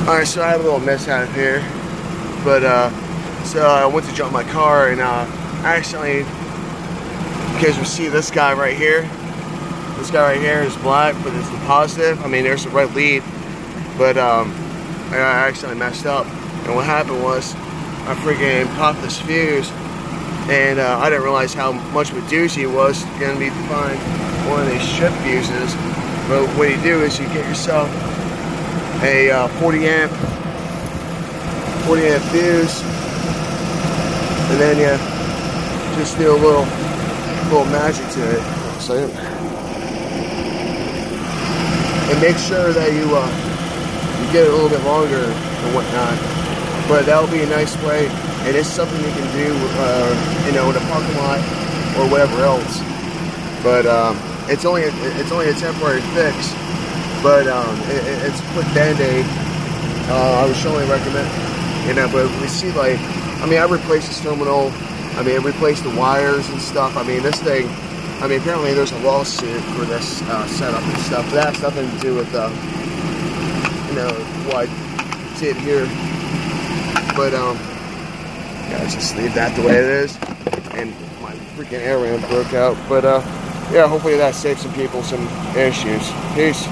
Alright, so I had a little mishap here, but so I went to jump my car and accidentally, you guys will see this guy right here. This guy right here is black, but it's the positive. I mean, there's the red lead, but I accidentally messed up. And what happened was I freaking popped this fuse, and I didn't realize how much of a doozy it was going to be to find one of these strip fuses. But what you do is you get yourself a 40 amp fuse, and then you just do a little magic to it. So, and make sure that you get it a little bit longer and whatnot. But that'll be a nice way, and it's something you can do, you know, in a parking lot or whatever else. But it's only a temporary fix. But it's a quick band-aid. I would strongly recommend, you know. But we see, like, I mean, I replaced this terminal. I mean, I replaced the wires and stuff. I mean, this thing. I mean, apparently there's a lawsuit for this setup and stuff. But that has nothing to do with, you know, what I did here. But yeah, just leave that the way it is. And my freaking air ram broke out. But yeah, hopefully that saves some people some issues. Peace.